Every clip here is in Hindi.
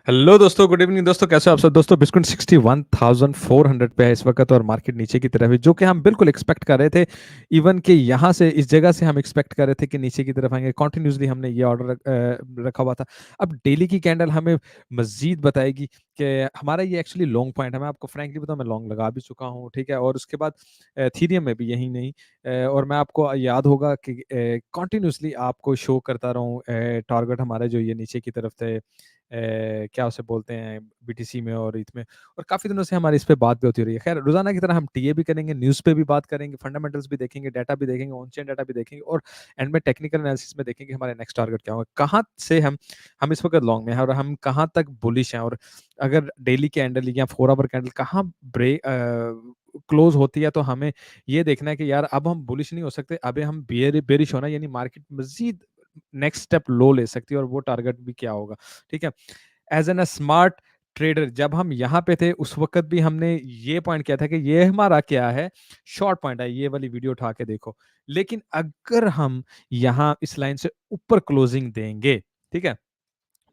हेलो दोस्तों, गुड इवनिंग दोस्तों। कैसे हो आप सब दोस्तों? बिटकॉइन 61,400 पे है इस वक्त और मार्केट नीचे की तरफ है, जो कि हम बिल्कुल एक्सपेक्ट कर रहे थे। इवन कि यहाँ से इस जगह से हम एक्सपेक्ट कर रहे थे कि नीचे की तरफ आएंगे। कॉन्टिन्यूसली हमने ये ऑर्डर रखा हुआ था। अब डेली की कैंडल हमें मजीद बताएगी कि हमारा ये एक्चुअली लॉन्ग पॉइंट है। मैं आपको फ्रैंकली बताऊं, मैं लॉन्ग लगा भी चुका हूँ, ठीक है। और उसके बाद थीरियम में भी यही नहीं। और मैं आपको याद होगा कि कॉन्टिन्यूसली आपको शो करता रहूँ टारगेट हमारा जो ये नीचे की तरफ थे, क्या उसे बोलते हैं, बीटीसी में और ईथ में। और काफ़ी दिनों से हमारी इस पे बात भी होती रही है। खैर, रोजाना की तरह हम टीए भी करेंगे, न्यूज़ पे भी बात करेंगे, फंडामेंटल्स भी देखेंगे, डाटा भी देखेंगे, ऑन चेन डाटा भी देखेंगे, और एंड में टेक्निकल एनालिसिस में देखेंगे हमारे नेक्स्ट टारगेट क्या होगा, कहाँ से हम इस वक्त लॉन्ग में हैं और हम कहाँ तक बुलिश हैं। और अगर डेली कैंडल या 4 आवर कैंडल कहाँ ब्रेक क्लोज होती है, तो हमें ये देखना है कि यार अब हम बुलिश नहीं हो सकते, अभी हम बेरिश होना, यानी मार्केट मजीद नेक्स्ट स्टेप लो ले सकती है, और वो टारगेट भी क्या होगा, ठीक है। As an a smart trader जब हम यहाँ पे थे उस वक्त भी हमने ये पॉइंट किया था कि ये हमारा क्या है, शॉर्ट पॉइंट है। ये वाली वीडियो उठा के देखो। लेकिन अगर हम यहाँ इस लाइन से ऊपर क्लोजिंग देंगे, ठीक है,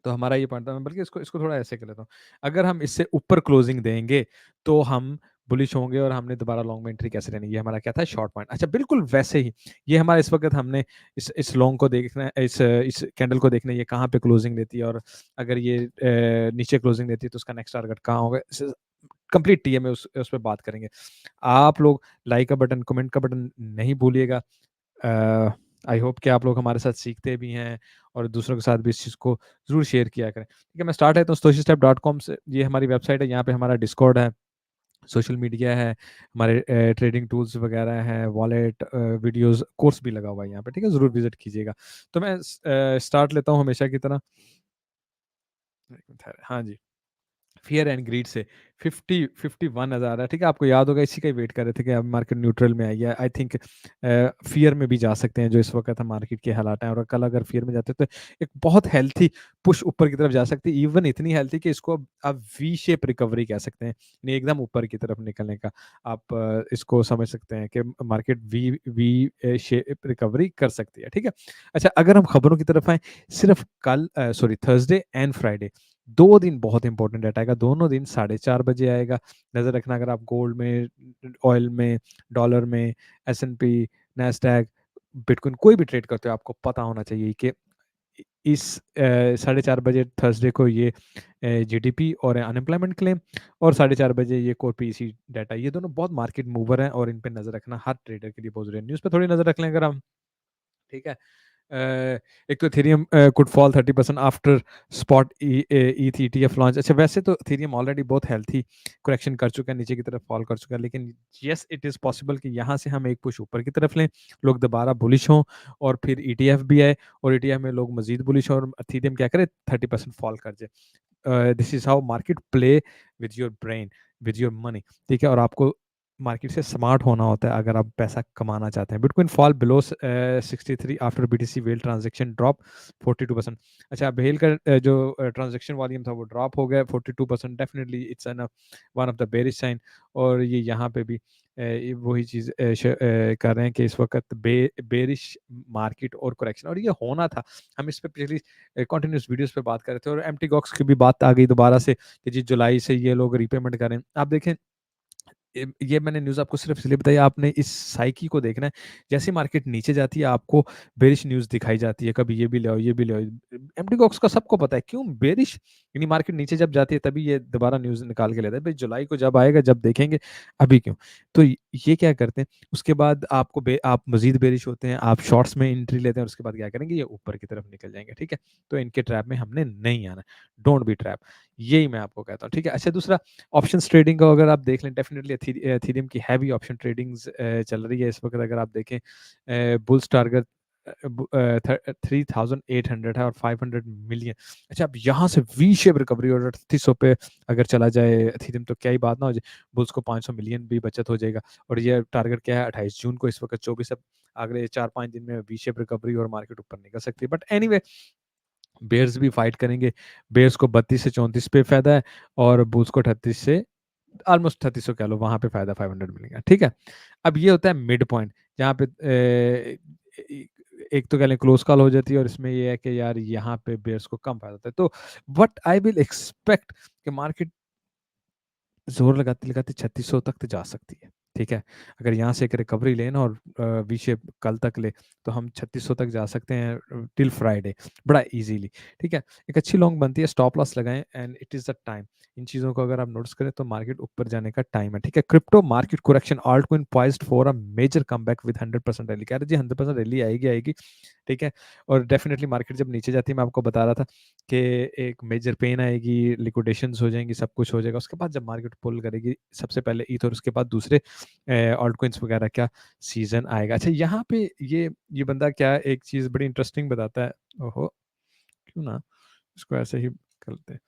तो हमारा ये पॉइंट था। मैं बल्कि इसको इसको थोड़ा ऐसे कर लेता हूँ। अगर हम इससे ऊपर क्लोजिंग देंगे तो हम बुलिश होंगे और हमने दोबारा लॉन्ग में एंट्री कैसे लेनी, ये हमारा क्या था, शॉर्ट पॉइंट। अच्छा, बिल्कुल वैसे ही ये हमारा इस वक्त हमने इस लॉन्ग को देखना है, इस कैंडल को देखना है, ये कहाँ पे क्लोजिंग देती है, और अगर ये नीचे क्लोजिंग देती है तो उसका नेक्स्ट टारगेट कहाँ होगा। कंप्लीट टीएम में उस पर बात करेंगे। आप लोग लाइक का बटन, कमेंट का बटन नहीं भूलिएगा। आई होप कि आप लोग हमारे साथ सीखते भी हैं और दूसरों के साथ भी इस चीज़ को ज़रूर शेयर किया करें, ठीक है। मैं स्टार्ट है तो stoichistep.com से, ये हमारी वेबसाइट है। यहाँ पे हमारा डिस्कॉर्ड है, सोशल मीडिया है, हमारे ट्रेडिंग टूल्स वगैरह हैं, वॉलेट, वीडियोस, कोर्स भी लगा हुआ है यहाँ पे, ठीक है। ज़रूर विजिट कीजिएगा। तो मैं स्टार्ट लेता हूँ हमेशा की तरह। हाँ जी। फियर एंड ग्रीड से 51,000 है, ठीक है। आपको याद होगा इसी का ही वेट कर रहे थे कि अब मार्केट न्यूट्रल में आई है। आई थिंक फियर में भी जा सकते हैं जो इस वक्त हम मार्केट के हालात हैं, और कल अगर फियर में जाते तो एक बहुत हेल्थी पुश ऊपर की तरफ जा सकती है। इवन इतनी हेल्थी कि इसको अब वी शेप रिकवरी कह सकते हैं, यानी एकदम ऊपर की तरफ निकलने का आप इसको समझ सकते हैं कि market V V shape recovery कर सकती है, ठीक है। अच्छा, अगर हम खबरों की तरफ आए, सिर्फ कल सॉरी थर्सडे एंड फ्राइडे 2 दिन बहुत इंपॉर्टेंट डाटा आएगा। दोनों दिन 4:30 बजे आएगा। नजर रखना, अगर आप गोल्ड में, ऑयल में, डॉलर में, S&P, नैस्डैक, बिटकॉइन कोई भी ट्रेड करते हो, आपको पता होना चाहिए कि इस 4:30 बजे थर्सडे को ये जीडीपी और अनएम्प्लॉयमेंट क्लेम, और 4:30 बजे ये कोर पीसी डाटा, ये दोनों बहुत मार्केट मूवर हैं और इन पे नजर रखना हर ट्रेडर के लिए बहुत जरूरी है। न्यूज़ पे थोड़ी नजर रख लें अगर हम, ठीक है। एक तो Ethereum could fall 30% after spot eth ETF launch. अच्छा, वैसे तो इथेरियम ऑलरेडी बहुत हेल्थी करेक्शन कर चुका है, नीचे की तरफ फॉल कर चुका है, लेकिन यस इट इज़ पॉसिबल कि यहाँ से हम एक पुश ऊपर की तरफ लें, लोग दोबारा बुलिश हों, और फिर ईटीएफ भी आए और ईटीएफ में लोग मजीद बुलिश हों और इथेरियम क्या करे, 30% फॉल कर जाए। This is how market play with your brain, with your money, ठीक है। और आपको मार्केट से स्मार्ट होना होता है अगर आप पैसा कमाना चाहते हैं। Bitcoin fall below 63 after BTC well transaction drop 42%। अच्छा, बेल का जो ट्रांजेक्शन वॉल्यूम था वो ड्रॉप हो गया 42%। Definitely it's an one of the bearish sign. और ये यहाँ पे भी वही चीज़ कर रहे हैं कि इस वक्त बेरिश मार्केट और करेक्शन, और ये होना था। हम इस पे पिछली कंटिन्यूस वीडियोस पे बात कर रहे थे, और एम्प्टी गॉक्स की भी बात आ गई दोबारा से कि जी जुलाई से ये लोग रीपेमेंट करें। आप देखें, ये मैंने न्यूज़ आपको सिर्फ इसलिए बताई, आपने इस साइकी को देखना है। जैसे मार्केट नीचे जाती है आपको बेरिश न्यूज़ दिखाई जाती है, कभी ये भी ले आओ, ये भी ले आओ। एम्प्टी बॉक्स का सबको पता है क्यों बेरिश, यानी मार्केट नीचे जब जाती है तभी ये दोबारा न्यूज़ निकाल के लेता है, भाई जुलाई को जब आएगा जब देखेंगे, अभी क्यों। तो ये क्या करते हैं, उसके बाद आप मजीद बेरिश होते हैं, आप शॉर्ट्स में एंट्री लेते हैं, और उसके बाद क्या करेंगे, ये ऊपर की तरफ निकल जाएंगे, ठीक है। तो इनके ट्रैप में हमने नहीं आना, डोंट बी ट्रैप, यही मैं आपको कहता हूँ, ठीक है। अच्छा, दूसरा, ऑप्शंस ट्रेडिंग को अगर आप देख लें, डेफिनेटली एथीरियम की हैवी ऑप्शन ट्रेडिंग्स चल रही है इस वक्त। अगर आप देखें, बुल्स टारगेट 3,800 है और 500 मिलियन। अच्छा, अब यहाँ से वी शेप रिकवरी और 3800 पे अगर चला जाए एथीरियम, तो क्या ही बात ना हो जाए, बुल्स को 500 मिलियन भी बचत हो जाएगा। और ये टारगेट क्या है, 28 जून को, इस वक्त 24। अब अगले 4-5 दिन में वी शेप रिकवरी और मार्केट ऊपर निकल सकती है। बट एनीवे, बेयर्स भी फाइट करेंगे। बेयर्स को 32 से 34 पे फायदा है, और बुल्स को 38 से ऑलमोस्ट 3600 कह लो, वहां पे फायदा 500 मिलेगा, ठीक है। अब ये होता है मिड पॉइंट, जहाँ पे एक तो कह लें क्लोज कॉल हो जाती है और इसमें ये है कि यार यहाँ पे बेयर्स को कम फायदा होता है। तो व्हाट आई विल एक्सपेक्ट कि मार्केट ज़ोर लगाते-लगाते 3600 तक तो जा सकती है, ठीक है? अगर यहाँ से एक रिकवरी लें ना और वी शेप कल तक ले, तो हम 3600 तक जा सकते हैं टिल फ्राइडे बड़ा ईज़िली, ठीक है? एक अच्छी लॉन्ग बनती है, स्टॉप लॉस लगाएँ and it is the time. इन चीज़ों को अगर आप नोटिस करें तो मार्केट ऊपर जाने का टाइम है, ठीक है? Crypto market correction altcoin poised for a major comeback with 100% rally. कह रहे जी 100% रैली आएगी, आएगी, ठीक है? और डेफिनिटली मार्केट जब नीचे जाती है, मैं आपको बता रहा था कि एक मेजर पेन आएगी, लिक्विडेशंस हो जाएँगी, सब कुछ हो जाएगा। उसके बाद जब मार्केट पुल करेगी, सबसे पहले ईथ और उसके बाद दूसरे ऑल्टकॉइन्स वगैरह का सीज़न आएगा। अच्छा यहाँ पे ये बंदा क्या एक चीज़ बड़ी इंटरेस्टिंग बताता है। ओहो! क्यों ना इसको ऐसे ही करते हैं।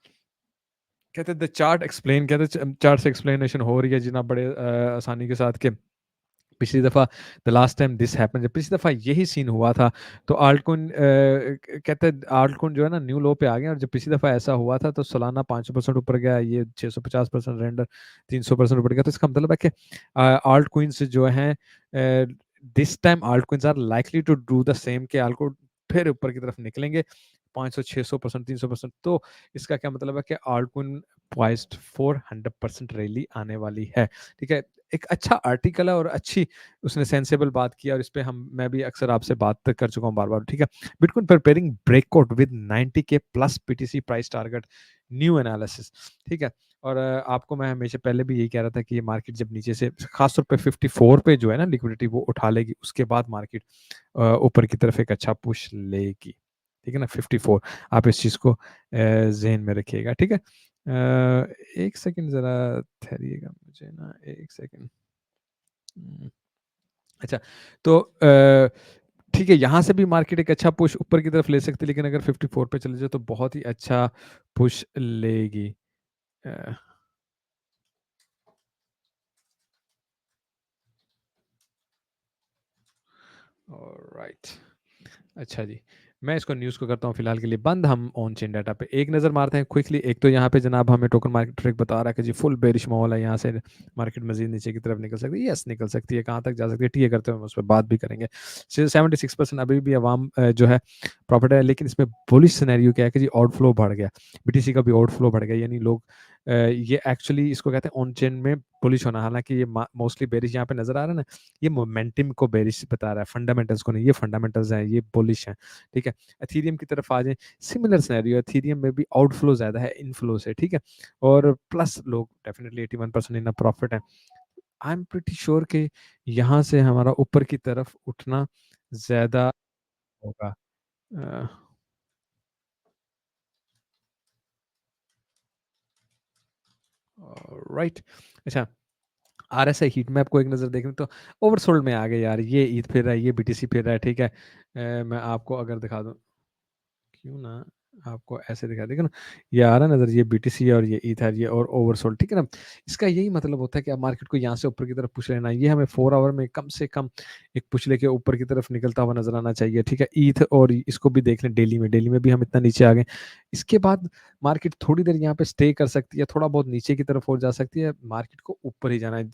कहते हैं द चार्ट एक्सप्लेन कहते हैं चार्ट से एक्सप्लेनेशन हो रही है जनाब बड़े आसानी के साथ कि पिछली दफ़ा the last time this happened जब पिछली दफ़ा यही सीन हुआ था तो आल्टकॉइन कहते हैं आल्टकॉइन जो है ना न्यू लो पे आ गया और जब पिछली दफ़ा ऐसा हुआ था तो सालाना 500% ऊपर गया ये 650% रेंडर 300% ऊपर गया तो इसका मतलब है कि आल्टकॉइन्स जो हैं this time altcoins are likely to do the same कि आल्टकॉइन फिर ऊपर की तरफ निकलेंगे 500 600% 300% तो इसका क्या मतलब है कि आल्टकॉइन पॉइज्ड फॉर 100% रैली आने वाली है ठीक है एक अच्छा आर्टिकल है और अच्छी उसने सेंसेबल बात की और इस पे हम मैं भी अक्सर आपसे बात कर चुका हूँ बार-बार ठीक है बिटकॉइन प्रिपेयरिंग ब्रेकआउट विद 90 के plus PTC price target new analysis ठीक है और आपको मैं हमेशा पहले भी यही कह रहा था कि ये मार्केट जब नीचे से खासतौर पे 54 पे जो है ना लिक्विडिटी वो उठा लेगी उसके बाद मार्केट ऊपर की तरफ एक अच्छा पुश लेगी ठीक है ना 54 आप इस चीज़ को ज़हन में रखिएगा ठीक है एक सेकंड ज़रा ठहरिएगा मुझे ना एक सेकंड अच्छा तो ठीक है यहाँ से भी मार्केट एक अच्छा पुश ऊपर की तरफ ले सकती है लेकिन अगर 54 पे चले जाए तो बहुत ही अच्छा पुश लेगी अ, ऑलराइट अच्छा जी मैं इसको न्यूज़ को करता हूँ फिलहाल के लिए बंद हम ऑन चेन डाटा पे एक नज़र मारते हैं क्विकली एक तो यहाँ पे जनाब हमें टोकन मार्केट ट्रिक बता रहा है कि जी फुल बेरिश माहौल है यहाँ से मार्केट मजीद नीचे की तरफ निकल सकती है यस निकल सकती है कहाँ तक जा सकती है ठीक है करते हुए हम उस पर बात भी करेंगे 76% अभी भी अवाम जो है प्रॉफिट है लेकिन इसमें बुलिश सिनेरियो क्या है कि जी आउटफ्लो बढ़ गया बीटीसी का भी आउटफ्लो बढ़ गया यानी लोग ये एक्चुअली इसको कहते हैं ऑन चेन में बुलिश होना हालांकि ये मोस्टली बेरिश यहाँ पे नजर आ रहा है ना ये मोमेंटम को बेरिश बता रहा है फंडामेंटल्स को नहीं ये फंडामेंटल्स हैं ये बुलिश हैं ठीक है एथीरियम की तरफ आ जाए सिमिलर सिनेरियो एथीरियम में भी आउटफ्लो ज़्यादा है इनफ्लो से ठीक है और प्लस लोग डेफिनेटली 81% इन प्रॉफिट है आई एम प्रिटी श्योर कि यहाँ से हमारा ऊपर की तरफ उठना ज़्यादा होगा राइट अच्छा आरएसआई हीट मैप को एक नज़र देखें तो ओवरसोल्ड में आ गए यार ये ईद फिर रहा है ये बीटीसी फिर रहा है ठीक है मैं आपको अगर दिखा दूं क्यों ना आपको ऐसे दिखा देगा ना ये आ रहा है नजर ये बीटीसी और ये ईथर ये और ओवरसोल्ड ठीक है ना इसका यही मतलब होता है कि आप मार्केट को यहाँ से ऊपर की तरफ पुश लेना ये हमें 4 आवर में कम से कम एक पुश लेके ऊपर की तरफ निकलता हुआ नजर आना चाहिए ठीक है ईथ और इसको भी देख लें डेली में भी हम इतना नीचे आ गए इसके बाद मार्केट थोड़ी देर यहाँ पे स्टे कर सकती है थोड़ा बहुत नीचे की तरफ हो जा सकती है मार्केट को ऊपर ही जाना है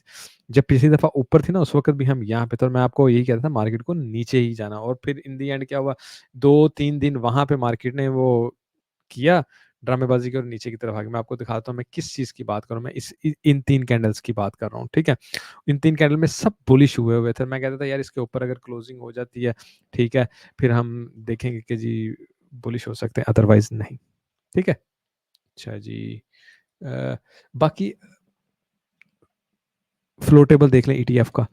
जब पिछली दफा ऊपर थी ना उस वक्त भी हम यहाँ पे तो मैं आपको यही कहता था मार्केट को नीचे ही जाना और फिर इन दी एंड क्या हुआ 2-3 दिन वहां पे मार्केट ने वो किया ड्रामेबाजी की और नीचे की तरफ आ गया मैं आपको दिखाता हूँ मैं किस चीज की बात कर रहा हूँ मैं इन 3 कैंडल्स की बात कर रहा हूँ ठीक है इन 3 कैंडल में सब बुलिश हुए हुए थे मैं कहता था यार इसके ऊपर अगर क्लोजिंग हो जाती है ठीक है फिर हम देखेंगे कि जी बुलिश हो सकते हैं अदरवाइज नहीं ठीक है अच्छा जी बाकी फ्लोटेबल देख लें ईटीएफ का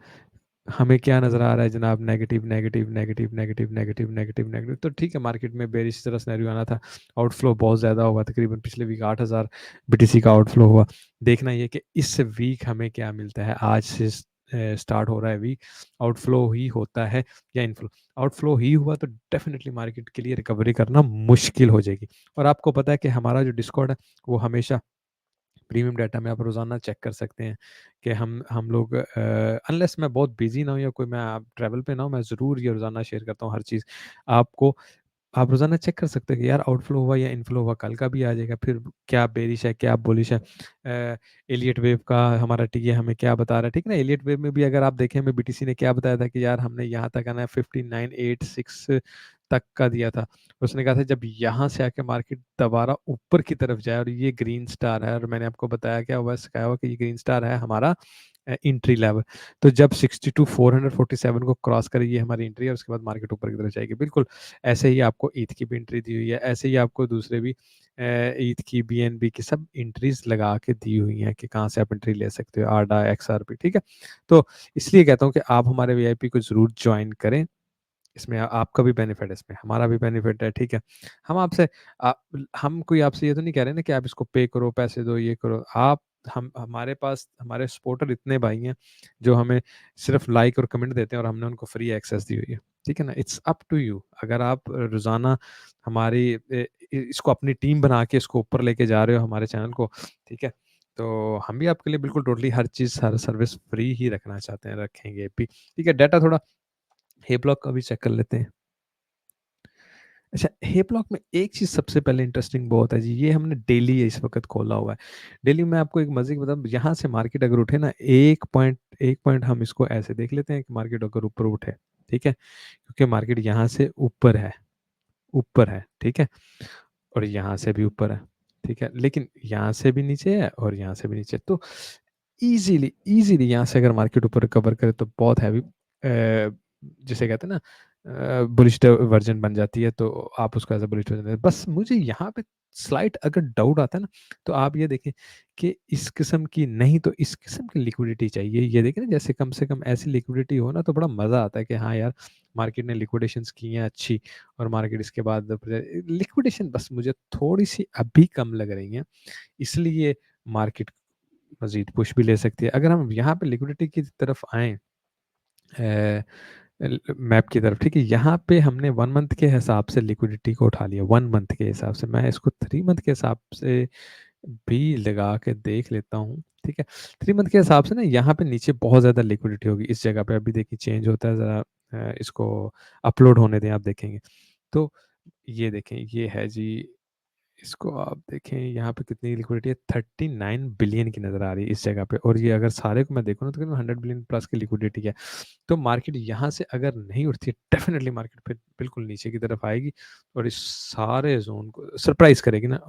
हमें क्या नज़र आ रहा है जनाब negative negative negative negative negative negative negative तो ठीक है मार्केट में बेरिश तरह सिनेरियो आना था आउटफ्लो बहुत ज़्यादा हुआ तकरीबन पिछले वीक 8,000 बीटीसी का आउटफ्लो हुआ देखना ये कि इस वीक हमें क्या मिलता है आज से स्टार्ट हो रहा है वीक आउटफ्लो ही होता है या इनफ्लो आउटफ्लो ही हुआ तो डेफिनेटली मार्केट के लिए रिकवरी करना मुश्किल हो जाएगी और आपको पता है कि हमारा जो डिस्कॉर्ड है वो हमेशा प्रीमियम डाटा में आप रोज़ाना चेक कर सकते हैं कि हम लोग अनलेस मैं बहुत बिजी ना हूँ या कोई मैं आप ट्रैवल पे ना हूँ मैं ज़रूर ये रोज़ाना शेयर करता हूँ हर चीज़ आपको आप रोज़ाना चेक कर सकते हैं कि यार आउटफ्लो हुआ या इनफ्लो हुआ, कल का भी आ जाएगा, फिर क्या बेरिश है, क्या बुलिश है। एलियट वेव का हमारा टीए हमें क्या बता रहा है, ठीक है ना? एलियट वेव में भी अगर आप देखें, हमें बीटीसी ने क्या बताया था कि यार हमने यहाँ तक आना है 5986 तक का दिया था। उसने कहा था जब यहाँ से आके मार्केट दोबारा ऊपर की तरफ जाए, और ये ग्रीन स्टार है, और मैंने आपको बताया क्या हुआ, सिखाया हुआ कि ये ग्रीन स्टार है हमारा एंट्री लेवल। तो जब 62,447 को क्रॉस करे, ये हमारी एंट्री है, उसके बाद मार्केट ऊपर की तरफ जाएगी। बिल्कुल ऐसे ही आपको ईथ की भी एंट्री दी हुई है, ऐसे ही आपको दूसरे भी ईथ की, बीएनबी की सब एंट्रीज लगा के दी हुई हैं कि कहाँ से आप एंट्री ले सकते हो, आरडा, एक्सआरपी, ठीक है। तो इसलिए कहता हूँ कि आप हमारे वीआईपी को जरूर ज्वाइन करें। इसमें आपका भी बेनिफिट है, इसमें हमारा भी बेनिफिट है, ठीक है। हम आपसे हम कोई आपसे ये तो नहीं कह रहे ना कि आप इसको पे करो, पैसे दो, ये करो। आप हम हमारे पास हमारे सपोर्टर इतने भाई हैं जो हमें सिर्फ लाइक और कमेंट देते हैं, और हमने उनको फ्री एक्सेस दी हुई है, ठीक है ना। It's up to you. अगर आप रोजाना हमारी इसको अपनी टीम बना के इसको ऊपर लेके जा रहे हो हमारे चैनल को, ठीक है, तो हम भी आपके लिए बिल्कुल टोटली हर चीज़, हर सर्विस फ्री ही रखना चाहते हैं, रखेंगे भी, ठीक है। डाटा थोड़ा हे ब्लॉक का भी चेक कर लेते हैं। अच्छा, हे ब्लॉक में एक चीज़ सबसे पहले इंटरेस्टिंग बहुत है जी, ये हमने डेली इस वक्त खोला हुआ है। डेली में आपको एक मजे की बताऊं, यहाँ से मार्केट अगर उठे ना, एक पॉइंट हम इसको ऐसे देख लेते हैं कि मार्केट अगर ऊपर उठे, ठीक है, क्योंकि मार्केट यहाँ से ऊपर है, ऊपर है, ठीक है, और यहाँ से भी ऊपर है, ठीक है, लेकिन यहाँ से भी नीचे है और यहाँ से भी नीचे। तो इजीली इजीली यहाँ से अगर मार्केट ऊपर रिकवर करे तो बहुत हैवी, जिसे कहते हैं ना, बुलिश वर्जन बन जाती है, तो आप उसको एज अ बुलिश वर्जन। बस मुझे यहाँ पे स्लाइट अगर डाउट आता है ना, तो आप ये देखें कि इस किस्म की नहीं तो इस किस्म की लिक्विडिटी चाहिए। ये देखें ना, जैसे कम से कम ऐसी लिक्विडिटी हो ना, तो बड़ा मज़ा आता है कि हाँ यार, मार्केट ने लिक्विडेशंस की हैं अच्छी, और मार्केट इसके बाद लिक्विडेशन बस मुझे थोड़ी सी अभी कम लग रही हैं, इसलिए मार्केट मज़ीद पुश भी ले सकती है। अगर हम यहाँ पे लिक्विडिटी की तरफ आएँ, मैप की तरफ, ठीक है, यहाँ पे हमने 1 मंथ के हिसाब से लिक्विडिटी को उठा लिया, 1 मंथ के हिसाब से। मैं इसको 3 मंथ के हिसाब से भी लगा के देख लेता हूँ, ठीक है। 3 मंथ के हिसाब से ना, यहाँ पे नीचे बहुत ज़्यादा लिक्विडिटी होगी इस जगह पे। अभी देखिए चेंज होता है, ज़रा इसको अपलोड होने दें, आप देखेंगे। तो ये देखें, ये है जी, इसको आप देखें यहाँ पे कितनी लिक्विडिटी है, 39 बिलियन की नज़र आ रही है इस जगह पे। और ये अगर सारे को मैं देखूँ ना, तो करीबन 100 बिलियन प्लस की लिक्विडिटी है। तो मार्केट यहाँ से अगर नहीं उठती है, डेफिनेटली मार्केट फिर बिल्कुल नीचे की तरफ आएगी, और इस सारे जोन को सरप्राइज करेगी ना,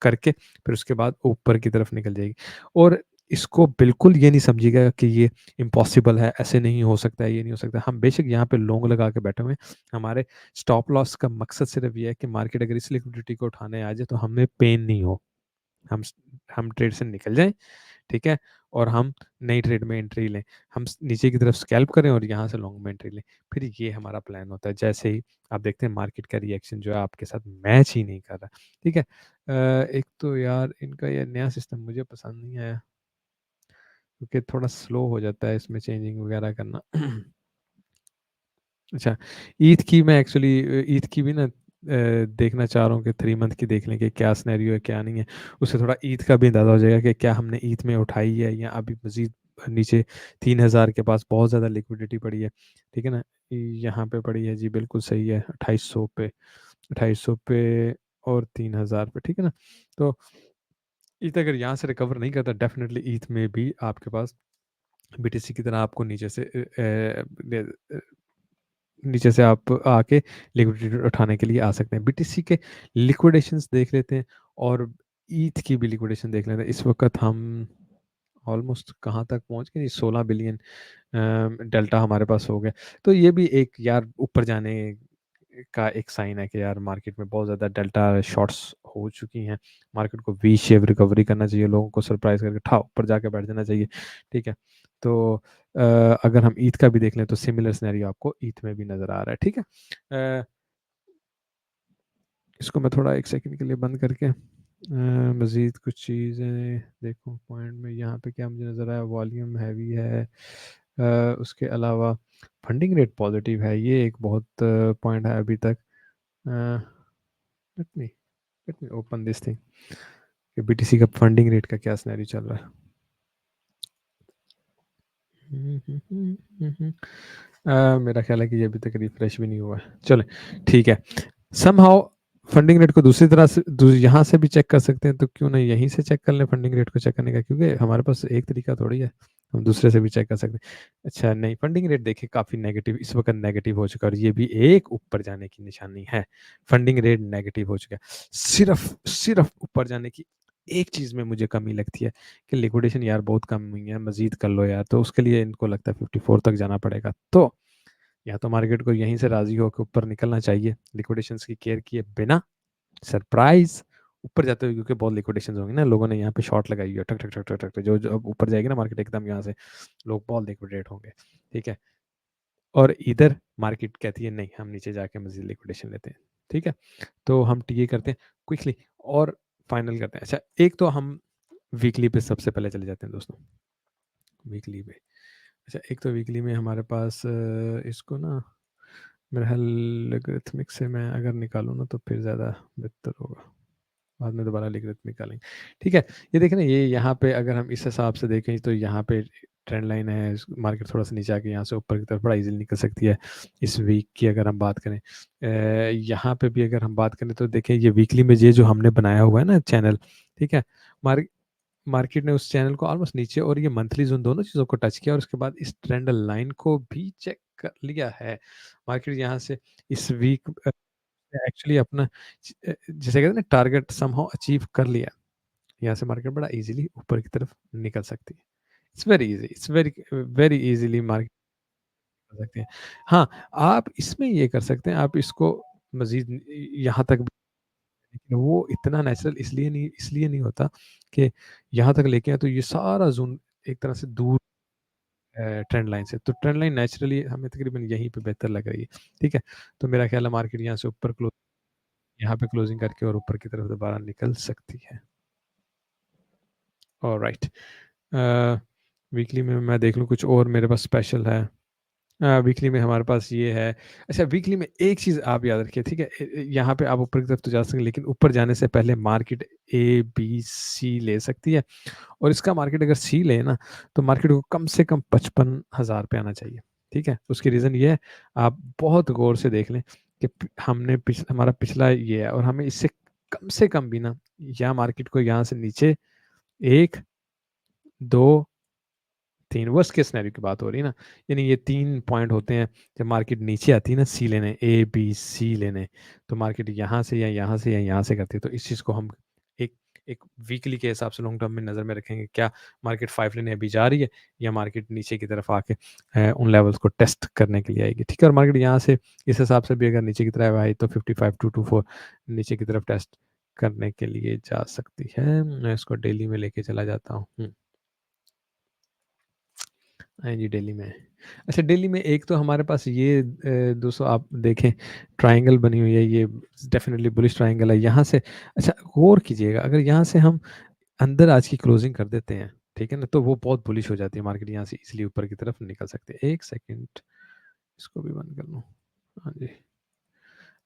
करके फिर उसके बाद ऊपर की तरफ निकल जाएगी। और इसको बिल्कुल ये नहीं समझिएगा कि ये इम्पॉसिबल है, ऐसे नहीं हो सकता है, ये नहीं हो सकता। हम बेशक यहाँ पे लॉन्ग लगा के बैठे हुए हैं, हमारे स्टॉप लॉस का मकसद सिर्फ ये है कि मार्केट अगर इस लिक्विडिटी को उठाने आ जाए तो हमें पेन नहीं हो, हम हम ट्रेड से निकल जाएं, ठीक है, और हम नई ट्रेड में एंट्री लें, हम नीचे की तरफ स्कैल्प करें और यहाँ से लॉन्ग में एंट्री लें। फिर ये हमारा प्लान होता है। जैसे ही आप देखते हैं मार्केट का रिएक्शन जो है आपके साथ मैच ही नहीं कर रहा, ठीक है। एक तो यार इनका ये नया सिस्टम मुझे पसंद नहीं आया, क्योंकि थोड़ा स्लो हो जाता है इसमें चेंजिंग वगैरह करना। अच्छा, ईद की मैं एक्चुअली ईद की भी ना देखना चाह रहा हूँ कि 3 मंथ की देख लें कि क्या सिनेरियो है, क्या नहीं है। उससे थोड़ा ईद का भी अंदाज़ा हो जाएगा कि क्या हमने ईद में उठाई है, या अभी मज़ीद नीचे 3000 के पास बहुत ज़्यादा लिक्विडिटी पड़ी है, ठीक है ना। यहाँ पे पड़ी है जी, बिल्कुल सही है, 2800 पे, 2800 पे और 3000 पे, ठीक है ना। तो ईद अगर यहाँ से रिकवर नहीं करता, डेफिनेटली ईद में भी आपके पास बीटीसी की तरह आपको नीचे से आप आके लिक्विडिटी उठाने के लिए आ सकते हैं। बीटीसी के लिक्विडेशंस देख लेते हैं, और ईथ की भी लिक्विडेशन देख लेते हैं। इस वक्त हम ऑलमोस्ट कहाँ तक पहुँच गए, 16 बिलियन डेल्टा हमारे पास हो गया। तो ये भी एक यार ऊपर जाने का एक साइन है कि यार मार्केट में बहुत ज़्यादा डेल्टा शॉर्ट्स हो चुकी हैं। मार्केट को वी शेप रिकवरी करना चाहिए, लोगों को सरप्राइज करके ठा ऊपर जाके बैठ जाना चाहिए, ठीक है। तो अगर हम ईद का भी देख लें तो सिमिलर सिनेरियो आपको ईद में भी नज़र आ रहा है, ठीक है। अ, इसको मैं थोड़ा एक सेकंड के लिए बंद करके मज़ीद कुछ चीज़ें देखूं पॉइंट में। यहाँ पे क्या मुझे नज़र आया, वॉल्यूम हैवी है, उसके अलावा फंडिंग रेट पॉजिटिव है, ये एक बहुत पॉइंट है अभी तक। Let me open this thing कि बीटीसी का फंडिंग रेट का क्या सिनेरियो चल रहा है। मेरा ख्याल है कि ये अभी तक रिफ्रेश भी नहीं हुआ है। चलो ठीक है। समहाउ फंडिंग रेट को दूसरी तरह से यहाँ से भी चेक कर सकते हैं, तो क्यों नहीं यहीं से चेक कर लें फंडिंग रेट को चेक करने का, क्योंकि हमारे पास एक तरीका थोड़ी है, हम दूसरे से भी चेक कर सकते हैं। अच्छा नहीं, फंडिंग रेट देखिए काफ़ी नेगेटिव इस वक्त नेगेटिव हो चुका है, और ये भी एक ऊपर जाने की निशानी है। फंडिंग रेट नेगेटिव हो चुका है, सिर्फ सिर्फ ऊपर जाने की एक चीज़ में मुझे कमी लगती है कि लिक्विडेशन यार बहुत कम हुई है, मजीद कर लो यार, तो उसके लिए इनको लगता है 54 तक जाना पड़ेगा। तो या तो मार्केट को यहीं से राजी होकर ऊपर निकलना चाहिए लिक्विडेशंस की केयर किए बिना, सरप्राइज ऊपर जाते हुए, क्योंकि बहुत लिक्विडेशन होंगे ना, लोगों ने यहाँ पे शॉर्ट लगाई है, ठक ठक ठक ठक ठक, जो जो अब ऊपर जाएगी ना मार्केट एकदम यहाँ से, लोग बहुत लिक्विडेट होंगे, ठीक है। और इधर मार्केट कहती है नहीं हम नीचे जाके मजीद लिक्विडेशन लेते हैं, ठीक है। तो हम टीए करते हैं क्विकली और फाइनल करते हैं। अच्छा एक तो हम वीकली पे सबसे पहले चले जाते हैं दोस्तों, वीकली पे। अच्छा एक तो वीकली में हमारे पास इसको ना मेरा ख्याल लॉगरिथमिक से मैं अगर निकालूँ ना तो फिर ज़्यादा बेहतर होगा, बाद में दोबारा लॉगरिथमिक निकालेंगे, ठीक है। ये देखें ना, ये यहाँ पे अगर हम इस हिसाब से देखें तो यहाँ पे ट्रेंड लाइन है, मार्केट थोड़ा सा नीचे आके यहाँ से ऊपर की तरफ बड़ा इजीली निकल सकती है। इस वीक की अगर हम बात करें, यहाँ पे भी अगर हम बात करें तो देखें ये वीकली में ये जो हमने बनाया हुआ है ना चैनल, ठीक है, मार्केट ने उस चैनल को ऑलमोस्ट नीचे और ये मंथली जोन दोनों चीज़ों को टच किया, और उसके बाद इस ट्रेंड लाइन को भी चेक कर लिया है मार्केट यहाँ से। इस वीक एक्चुअली अपना जिसे कहते हैं ना टारगेट समहाउ अचीव कर लिया, यहाँ से मार्केट बड़ा इजीली ऊपर की तरफ निकल सकती है। It's very easy, it's very very easily market कर सकते हैं। हाँ, आप इसमें ये कर सकते हैं, आप इसको मजीद यहाँ तक, लेकिन वो इतना नेचुरल इसलिए नहीं होता कि यहाँ तक लेके आए तो ये सारा जोन एक तरह से दूर ट्रेंड लाइन से, तो ट्रेंड लाइन नेचुरली हमें तकरीबन यहीं पे बेहतर लग रही है, ठीक है। तो मेरा ख्याल है मार्केट यहाँ से ऊपर क्लोज, यहाँ पे क्लोजिंग करके और ऊपर की तरफ दोबारा निकल सकती है। ऑलराइट, वीकली में मैं देख लूँ कुछ और मेरे पास स्पेशल है। वीकली में हमारे पास ये है। अच्छा वीकली में एक चीज़ आप याद रखिए, ठीक है, यहाँ पे आप ऊपर की तरफ तो जा सकते हैं, लेकिन ऊपर जाने से पहले मार्केट ए बी सी ले सकती है, और इसका मार्केट अगर सी ले ना तो मार्केट को कम से कम 55,000 पे आना चाहिए, ठीक है। उसकी रीज़न ये है, आप बहुत गौर से देख लें कि हमने हमारा पिछला ये है, और हमें इससे कम से कम भी ना, या मार्केट को यहाँ से नीचे 1 2 3 वर्स्ट केस सिनेरियो की बात हो रही है ना, यानी ये 3 पॉइंट होते हैं जब मार्केट नीचे आती है ना सी लेने, ए बी सी लेने, तो मार्केट यहाँ से या यहाँ से या यहाँ से करती है, तो इस चीज़ को हम एक एक वीकली के हिसाब से लॉन्ग टर्म में नज़र में रखेंगे, क्या मार्केट 5 लेने अभी जा रही है, या मार्केट नीचे की तरफ आके उन लेवल्स को टेस्ट करने के लिए आएगी, ठीक है। और मार्केट यहाँ से इस हिसाब से भी अगर नीचे की तरफ आई तो 55,224 नीचे की तरफ टेस्ट करने के लिए जा सकती है। मैं इसको डेली में लेके चला जाता हूँ। हाँ जी, दिल्ली में है। अच्छा दिल्ली में एक तो हमारे पास ये दोस्तों आप देखें ट्रायंगल बनी हुई है, ये डेफिनेटली बुलिश ट्रायंगल है यहाँ से। अच्छा गौर कीजिएगा, अगर यहाँ से हम अंदर आज की क्लोजिंग कर देते हैं, ठीक है ना, तो वो बहुत बुलिश हो जाती है, मार्केट यहाँ से इसलिए ऊपर की तरफ निकल सकते हैं। एक सेकंड, इसको भी बंद कर लूँ। हाँ जी।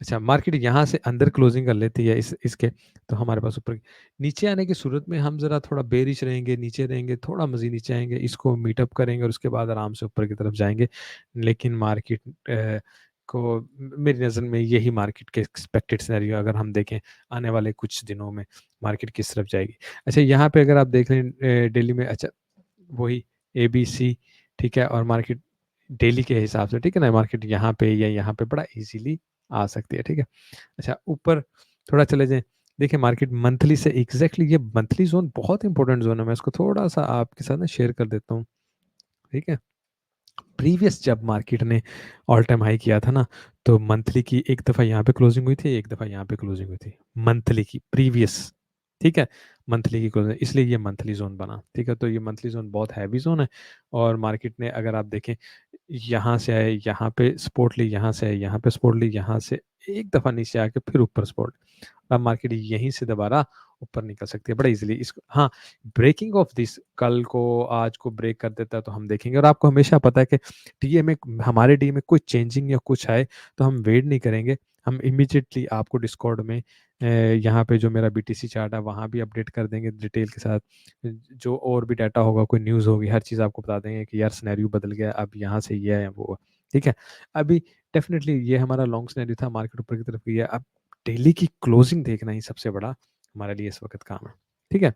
अच्छा मार्केट यहाँ से अंदर क्लोजिंग कर लेती है इसके, तो हमारे पास ऊपर नीचे आने की सूरत में हम ज़रा थोड़ा बेरिश रहेंगे, नीचे रहेंगे, थोड़ा मज़ीद नीचे आएंगे, इसको मीटअप करेंगे और उसके बाद आराम से ऊपर की तरफ जाएंगे। लेकिन मार्केट को मेरी नज़र में यही मार्केट के एक्सपेक्टेड सिनेरियो, अगर हम देखें आने वाले कुछ दिनों में मार्केट किस तरफ जाएगी। अच्छा यहाँ पे अगर आप देख लें दिल्ली में, अच्छा वही ए बी सी, ठीक है, और मार्केट डेली के हिसाब से, ठीक है ना, मार्केट यहाँ पे या यहाँ पे बड़ा इजीली आ सकती है, ठीक है। अच्छा ऊपर थोड़ा चले जाएं, देखिए मार्केट मंथली से एग्जैक्टली ये मंथली जोन बहुत इंपॉर्टेंट जोन है, मैं इसको थोड़ा सा आपके साथ ना शेयर कर देता हूँ, ठीक है। प्रीवियस जब मार्केट ने ऑल टाइम हाई किया था ना, तो मंथली की एक दफ़ा यहाँ पे क्लोजिंग हुई थी, एक दफ़ा यहाँ पे क्लोजिंग हुई थी मंथली की प्रीवियस, ठीक है। मंथली की क्लोजिंग, इसलिए ये मंथली जोन बना, ठीक है। तो ये मंथली जोन बहुत हैवी जोन है, और मार्केट ने अगर आप देखें यहाँ से आए, यहाँ पे सपोर्ट ली, यहाँ से आए, यहाँ पे सपोर्ट ली, यहाँ से एक दफ़ा नीचे आके फिर ऊपर सपोर्ट, अब मार्केट यहीं से दोबारा ऊपर निकल सकती है बड़ा इजीली। इसको हाँ, ब्रेकिंग ऑफ दिस कल को आज को ब्रेक कर देता है तो हम देखेंगे, और आपको हमेशा पता है कि टीए में हमारे डी में कोई चेंजिंग या कुछ आए तो हम वेट नहीं करेंगे, हम इमीडिएटली आपको डिस्कॉर्ड में यहाँ पे जो मेरा बीटीसी चार्ट है वहाँ भी अपडेट कर देंगे डिटेल के साथ, जो और भी डाटा होगा, कोई न्यूज़ होगी, हर चीज़ आपको बता देंगे कि यार सिनेरियो बदल गया, अब यहाँ से ये है वो, ठीक है। अभी डेफिनेटली ये हमारा लॉन्ग सिनेरियो था, मार्केट ऊपर की तरफ गई है, अब डेली की क्लोजिंग देखना ही सबसे बड़ा हमारे लिए इस वक्त काम है, ठीक है।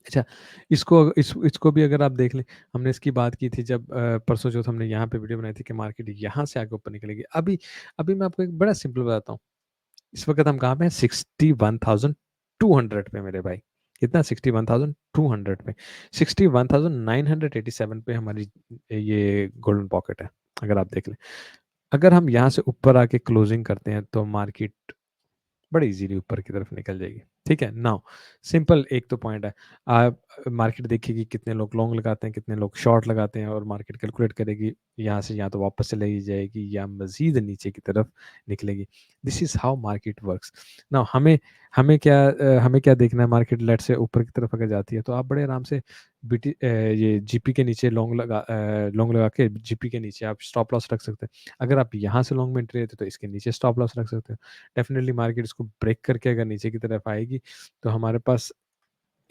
अच्छा, इसको भी अगर आप देख लें, हमने इसकी बात की थी जब परसों चौथ हमने यहाँ पे वीडियो बनाई थी कि मार्केट यहाँ से आगे ऊपर निकलेगी। अभी अभी मैं आपको एक बड़ा सिंपल बताता हूँ, इस वक्त हम कहाँ पे हैं, 61,200 पे मेरे भाई। कितना, 61,200 पे, 61,987 पे हमारी ये गोल्डन पॉकेट है, अगर आप देख लें। अगर हम यहाँ से ऊपर आके क्लोजिंग करते हैं तो मार्केट बड़ी इजीली ऊपर की तरफ निकल जाएगी, ठीक है। नाउ सिंपल एक तो पॉइंट है, आप मार्केट देखिए कि कितने लोग लॉन्ग लगाते हैं, कितने लोग शॉर्ट लगाते हैं, और मार्केट कैलकुलेट करेगी यहाँ से, या तो वापस चली जाएगी या मजीद नीचे की तरफ निकलेगी। This is how market works. Now हमें क्या देखना है, मार्केट लेट से ऊपर की तरफ अगर जाती है तो आप बड़े आराम से ये जीपी के नीचे लॉन्ग लगा के जीपी के नीचे आप स्टॉप लॉस रख सकते हैं। अगर आप यहाँ से लॉन्ग में एंट्री लेते तो इसके नीचे स्टॉप लॉस रख सकते हैं। डेफिनेटली मार्केट इसको ब्रेक करके अगर नीचे की तरफ आएगी तो हमारे पास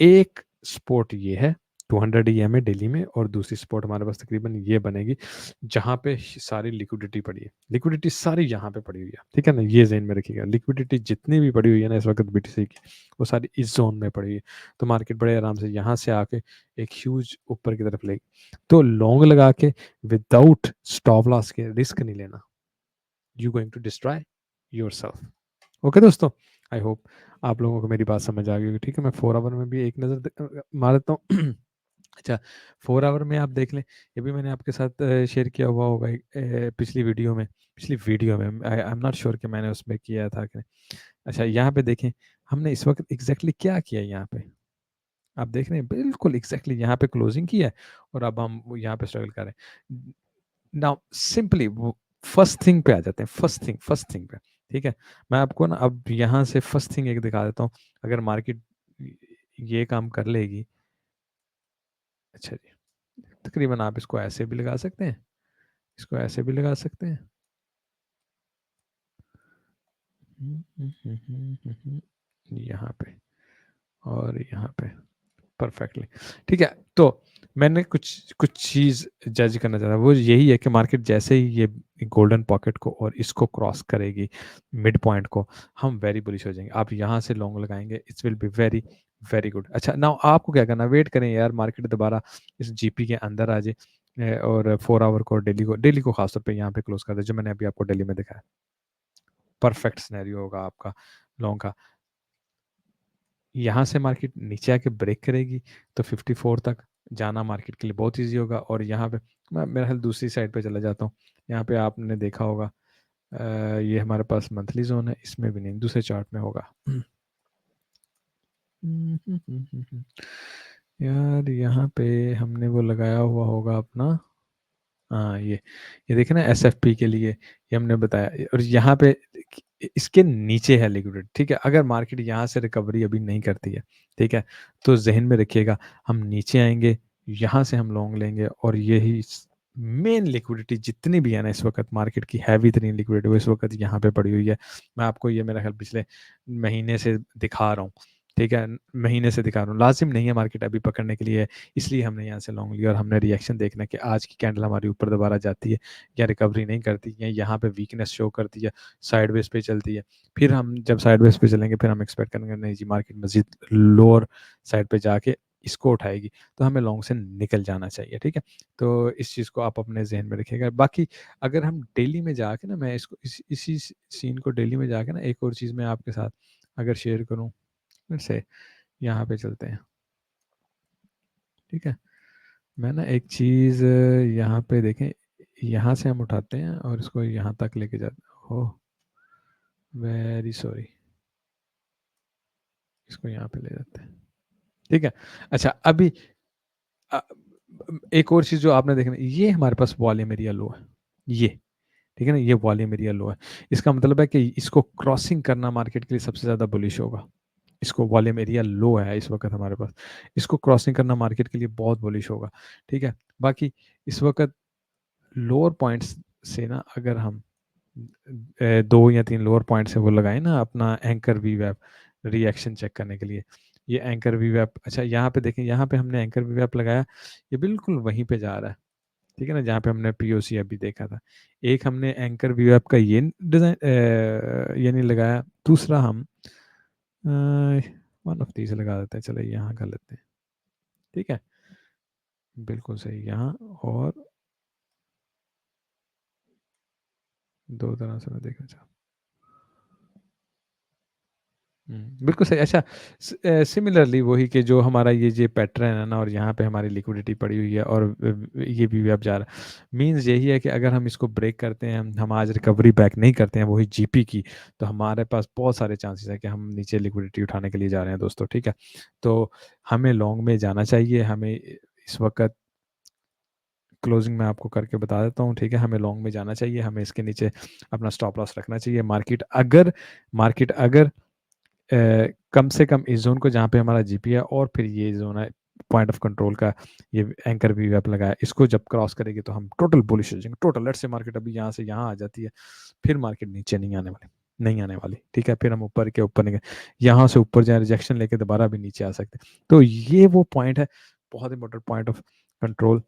एक सपोर्ट ये है 200 EMA डेली में, और दूसरी सपोर्ट हमारे पास तकरीबन ये बनेगी जहाँ पे सारी लिक्विडिटी पड़ी है। लिक्विडिटी सारी यहाँ पे पड़ी हुई है, ठीक है ना, ये ज़हन में रखिएगा। लिक्विडिटी जितनी भी पड़ी हुई है ना इस वक्त बीटीसी की, वो सारी इस जोन में पड़ी हुई है। तो मार्केट बड़े आराम से यहाँ से आके एक ह्यूज ऊपर की तरफ लेगी। तो लॉन्ग लगा के विदाउट स्टॉप लॉस के रिस्क नहीं लेना, you going to destroy yourself. Okay दोस्तों, आई होप आप लोगों को मेरी बात समझ आ गई होगी, ठीक है। मैं 4 आवर में भी एक नज़र मार देता हूँ। अच्छा, 4 आवर में आप देख लें, ये भी मैंने आपके साथ शेयर किया हुआ होगा पिछली वीडियो में आई एम नॉट श्योर कि मैंने उसमें किया था कि नहीं। अच्छा, यहाँ पे देखें हमने इस वक्त एग्जैक्टली क्या किया है। यहाँ पे आप देख रहे हैं बिल्कुल एग्जैक्टली यहाँ पे क्लोजिंग की है, और अब हम यहाँ पे स्ट्रगल कर रहे हैं। नाउ सिंपली वो फर्स्ट थिंग पे आ जाते हैं, फर्स्ट थिंग पे, ठीक है। मैं आपको ना अब यहाँ से फर्स्ट थिंग एक दिखा देता हूँ, अगर मार्केट ये काम कर लेगी। अच्छा जी, तकरीबन आप इसको ऐसे भी लगा सकते हैं, इसको ऐसे भी लगा सकते हैं, यहाँ पे और यहाँ पे परफेक्टली, ठीक है। तो मैंने कुछ कुछ चीज़ जज करना चाह रहा, वो यही है कि मार्केट जैसे ही ये गोल्डन पॉकेट को और इसको क्रॉस करेगी, मिड पॉइंट को, हम वेरी बुलिश हो जाएंगे। आप यहाँ से लॉन्ग लगाएंगे, it's will be very very good. अच्छा, नाउ आपको क्या करना, वेट करें यार मार्केट दोबारा इस जीपी के अंदर आ जाए, और 4 आवर को डेली को खासतौर पे यहाँ पे क्लोज कर दे, जो मैंने अभी आपको डेली में दिखाया। परफेक्ट सिनेरियो होगा आपका लॉन्ग का। यहाँ से मार्केट नीचे आके ब्रेक करेगी तो 54 तक जाना मार्केट के लिए बहुत इजी होगा। और यहाँ पे मैं मेरा ख्याल दूसरी साइड पे चला जाता हूँ। यहाँ पे आपने देखा होगा ये हमारे पास मंथली जोन है, इसमें भी नहीं, दूसरे चार्ट में होगा। यार यहाँ पे हमने वो लगाया हुआ होगा अपना, हाँ ये देखे ना एसएफपी के लिए, ये हमने बताया, और यहाँ पे इसके नीचे है लिक्विडिटी, ठीक है। अगर मार्केट यहाँ से रिकवरी अभी नहीं करती है, ठीक है, तो जहन में रखिएगा हम नीचे आएंगे, यहाँ से हम लॉन्ग लेंगे, और यही मेन लिक्विडिटी जितनी भी है ना इस वक्त मार्केट की, हैवी तरीन लिक्विडिटी वो इस वक्त यहाँ पे पड़ी हुई है। मैं आपको ये मेरा ख्याल पिछले महीने से दिखा रहा हूँ, ठीक है, महीने से दिखा रहा हूँ। लाजिम नहीं है मार्केट अभी पकड़ने के लिए, इसलिए हमने यहाँ से लॉन्ग लिया, और हमने रिएक्शन देखना कि आज की कैंडल हमारी ऊपर दोबारा जाती है या रिकवरी नहीं करती है, यहाँ पे वीकनेस शो करती है, साइडवेज पे चलती है। फिर हम जब साइडवेज पे चलेंगे फिर हम एक्सपेक्ट करेंगे नहीं जी मार्केट मजीद लोअर साइड पे जाके इसको उठाएगी, तो हमें लॉन्ग से निकल जाना चाहिए, ठीक है। तो इस चीज़ को आप अपने जहन में रखिएगा। बाकी अगर हम डेली में जाके ना, मैं इसको इसी सीन को डेली में जाके ना एक और चीज़ मैं आपके साथ अगर शेयर करूँ, फिर से यहाँ पे चलते हैं, ठीक है। मैं ना एक चीज़ यहाँ पे देखें, यहाँ से हम उठाते हैं और इसको यहाँ तक लेके जाते हैं। ओह वेरी सॉरी, इसको यहाँ पे ले जाते हैं, ठीक है। अच्छा अभी अ, एक और चीज़ जो आपने देखना, ये हमारे पास वॉल्यूम एरिया लो है, ये ठीक है ना, ये वॉल्यूम एरिया लो है। इसका मतलब है कि इसको क्रॉसिंग करना मार्केट के लिए सबसे ज़्यादा बुलिश होगा। इसको वॉल्यूम एरिया लो है इस वक्त हमारे पास, इसको क्रॉसिंग करना मार्केट के लिए बहुत बुलिश होगा, ठीक है। बाकी इस वक्त लोअर पॉइंट्स से ना अगर हम 2 या 3 लोअर पॉइंट से वो लगाए ना अपना anchor V web reaction check करने के लिए, ये एंकर वी वेब, अच्छा यहाँ पे देखें, यहाँ पे हमने एंकर वी वेब लगाया, ये बिल्कुल वहीं पे जा रहा है, ठीक है ना, जहाँ पे हमने पीओसी अभी देखा था। एक हमने एंकर व्यू ऐप का ये डिज़ाइन ये नहीं लगाया, दूसरा हम वन ऑफ दीज लगा देते हैं, चलो यहाँ कर लेते हैं, ठीक है, बिल्कुल सही यहाँ। और दो तरह से मैं देखना चाहता हूँ, बिल्कुल सही। अच्छा, सिमिलरली वही कि जो हमारा ये पैटर्न है ना, और यहाँ पे हमारी लिक्विडिटी पड़ी हुई है, और ये भी वेब जा रहा है, मीन्स यही है कि अगर हम इसको ब्रेक करते हैं, हम आज रिकवरी बैक नहीं करते हैं वही जीपी की, तो हमारे पास बहुत सारे चांसेस है कि हम नीचे लिक्विडिटी उठाने के लिए जा रहे हैं दोस्तों, ठीक है। तो हमें लॉन्ग में जाना चाहिए, हमें इस वक्त क्लोजिंग में आपको करके बता देता हूँ, ठीक है, हमें लॉन्ग में जाना चाहिए, हमें इसके नीचे अपना स्टॉप लॉस रखना चाहिए। मार्केट अगर कम से कम इस जोन को जहाँ पे हमारा जीपी है, और फिर ये जोन है पॉइंट ऑफ कंट्रोल का, ये एंकर भी आप लगाया, इसको जब क्रॉस करेगी तो हम टोटल बुलिश हो जाएंगे। टोटल लेट्स से मार्केट अभी यहाँ से यहाँ आ जाती है, फिर मार्केट नीचे नहीं आने वाली, ठीक है, फिर हम ऊपर के ऊपर नहीं, यहाँ से ऊपर जाए रिजेक्शन लेके दोबारा भी नीचे आ सकते हैं। तो ये वो पॉइंट है, बहुत इंपॉर्टेंट पॉइंट ऑफ कंट्रोल,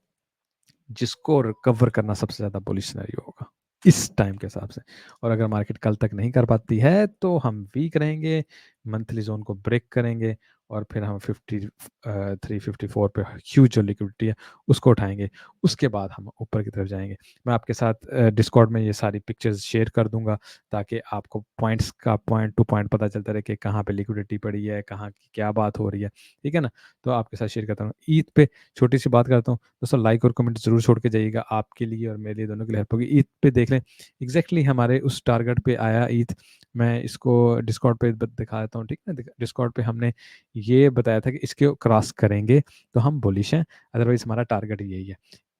जिसको रिकवर करना सबसे ज़्यादा बुलिश सिनेरियो होगा इस टाइम के हिसाब से। और अगर मार्केट कल तक नहीं कर पाती है तो हम वीक रहेंगे, मंथली जोन को ब्रेक करेंगे, और फिर हम 354 पे ह्यूज जो लिक्विडिटी है उसको उठाएंगे, उसके बाद हम ऊपर की तरफ जाएंगे। मैं आपके साथ डिस्कॉर्ड में ये सारी पिक्चर्स शेयर कर दूंगा, ताकि आपको पॉइंट्स का पॉइंट टू पॉइंट पता चलता रहे कि कहाँ पे लिक्विडिटी पड़ी है, कहाँ की क्या बात हो रही है, ठीक है ना। तो आपके साथ शेयर करता हूँ। ईद पे छोटी सी बात करता हूँ दोस्तों, लाइक और कमेंट जरूर छोड़ के जाइएगा, आपके लिए और मेरे लिए दोनों के लिए हेल्प होगी। ईद पे देख लें एग्जैक्टली हमारे उस टारगेट पे आया ईद, मैं इसको डिस्कॉर्ड पे दिखा देता हूँ, ठीक है। डिस्कॉर्ड पे हमने ये बताया था कि इसके क्रॉस करेंगे तो हम बुलिश हैं, अदरवाइज हमारा टारगेट यही है।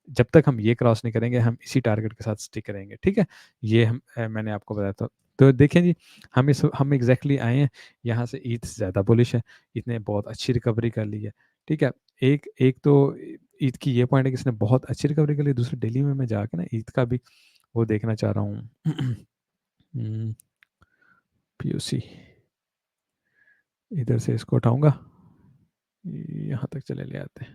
जब तक हम ये क्रॉस नहीं करेंगे हम इसी टारगेट के साथ स्टिक करेंगे, ठीक है। ये मैंने आपको बताया था। तो देखें जी, हम एग्जैक्टली आए हैं यहाँ से, ईद ज़्यादा बुलिश है, इसने बहुत अच्छी रिकवरी कर ली है, ठीक है। एक एक तो ईद की ये पॉइंट है कि इसने बहुत अच्छी रिकवरी कर ली। दूसरी डेली में मैं जाके ना ईद का भी वो देखना चाह रहा हूँ। पीओसी इधर से इसको उठाऊंगा, यहाँ तक चले ले आते हैं,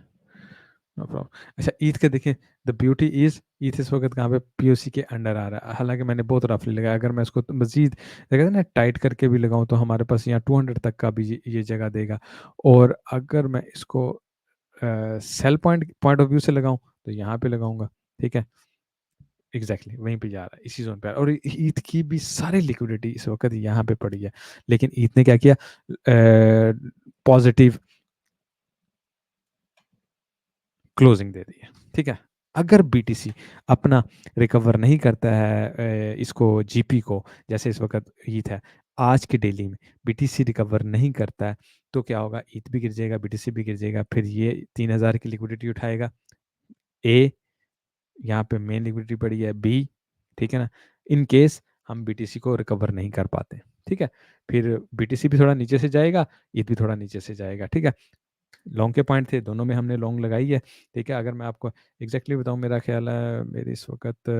नो प्रॉब्लम। अच्छा, ईद के देखें, द ब्यूटी इज ईद इस वक्त कहाँ पे पीओसी के अंडर आ रहा है, हालांकि मैंने बहुत रफली लगाया। अगर मैं इसको मजीद देखा ना टाइट करके भी लगाऊं तो हमारे पास यहाँ 200 तक का भी ये जगह देगा। और अगर मैं इसको सेल पॉइंट ऑफ व्यू से लगाऊं तो यहाँ पे लगाऊंगा, ठीक है, एग्जैक्टली वहीं पे जा रहा है, इसी जोन पे आ रहा है। और ईद की भी सारी लिक्विडिटी इस वक्त यहाँ पे पड़ी है, लेकिन ईद ने क्या किया, पॉजिटिव क्लोजिंग दे दी है, ठीक है। अगर बीटीसी अपना रिकवर नहीं करता है इसको जीपी को, जैसे इस वक्त ईथ है, आज की डेली में बीटीसी रिकवर नहीं करता है, तो क्या होगा, ईथ भी गिर जाएगा, बीटीसी भी गिर जाएगा, फिर ये 3000 की लिक्विडिटी उठाएगा। ए, यहाँ पे मेन लिक्विडिटी पड़ी है, बी, ठीक है ना। इन केस हम बीटीसी को रिकवर नहीं कर पाते, ठीक है, फिर बीटीसी भी थोड़ा नीचे से जाएगा, ईथ भी थोड़ा नीचे से जाएगा, ठीक है। लॉन्ग के पॉइंट थे, दोनों में हमने लॉन्ग लगाई है, ठीक है। अगर मैं आपको एग्जैक्टली बताऊं, मेरा ख्याल है मेरी इस वक्त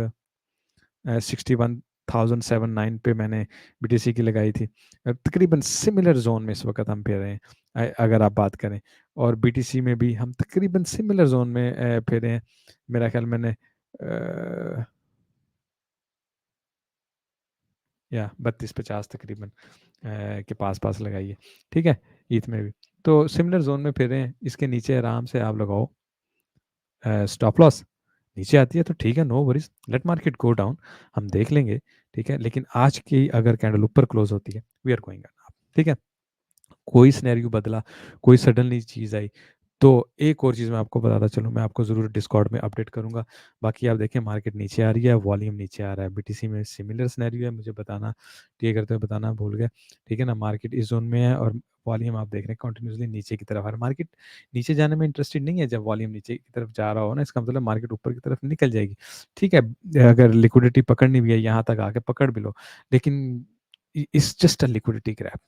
61,709 पे मैंने बीटीसी की लगाई थी। तकरीबन सिमिलर जोन में इस वक्त हम फिर रहे हैं, अगर आप बात करें, और बीटीसी में भी हम तकरीबन सिमिलर जोन में फिर रहे हैं। मेरा ख्याल मैंने या 32-50 तकरीबन के पास पास लगाई है, ठीक है, ईथ में भी। तो सिमिलर जोन में फिर रहे हैं, इसके नीचे आराम से आप लगाओ स्टॉप लॉस। नीचे आती है तो ठीक है, no worries, let market go down, हम देख लेंगे, ठीक है। लेकिन आज की अगर कैंडल ऊपर क्लोज होती है, वी आर गोइंग, ठीक है। कोई सिनेरियो बदला, कोई सडनली चीज़ आई, तो एक और चीज़ मैं आपको बताता चलूँ, मैं आपको ज़रूर डिस्कॉर्ड में अपडेट करूंगा। बाकी आप देखें मार्केट नीचे आ रही है, वॉल्यूम नीचे आ रहा है, बीटीसी में सिमिलर सिनेरियो है, मुझे बताना, ठीक करते हुए बताना भूल गए, ठीक है ना। मार्केट इस जोन में है, और वॉल्यूम आप देख रहे हैं कंटिन्यूसली नीचे की तरफ आ रहा है। मार्केट नीचे जाने में इंटरेस्टेड नहीं है, जब वॉल्यूम नीचे की तरफ जा रहा हो ना, इसका मतलब मार्केट ऊपर की तरफ निकल जाएगी, ठीक है। अगर लिक्विडिटी पकड़नी भी है, यहाँ तक आके पकड़ भी लो, लेकिन it's just a liquidity grab,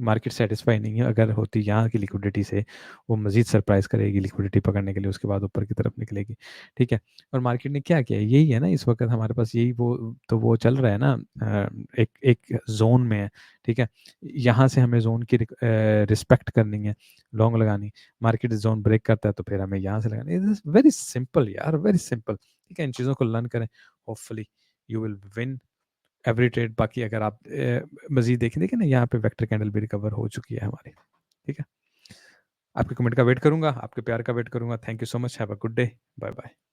market satisfy नहीं है, अगर होती यहाँ की लिक्विडिटी से वो मज़ीद सरप्राइज़ करेगी लिक्विडिटी पकड़ने के लिए, उसके बाद ऊपर की तरफ निकलेगी, ठीक है। और मार्केट ने क्या किया, यही है ना इस वक्त हमारे पास, यही वो चल रहा है ना, एक एक जोन में है, ठीक है। यहाँ से हमें जोन की रिस्पेक्ट करनी है, लॉन्ग लगानी, मार्केट जोन ब्रेक करता है तो फिर हमें यहाँ से लगानी। इट इज़ वेरी सिंपल यार, वेरी सिंपल, ठीक है। इन चीज़ों को लर्न करें, hopefully you will win every trade. बाकी अगर आप मज़ीद देखें, देखिए ना यहाँ पे वेक्टर कैंडल भी रिकवर हो चुकी है हमारी, ठीक है। आपके कमेंट का वेट करूँगा, आपके प्यार का वेट करूँगा। Thank you so much, have a good day, bye bye.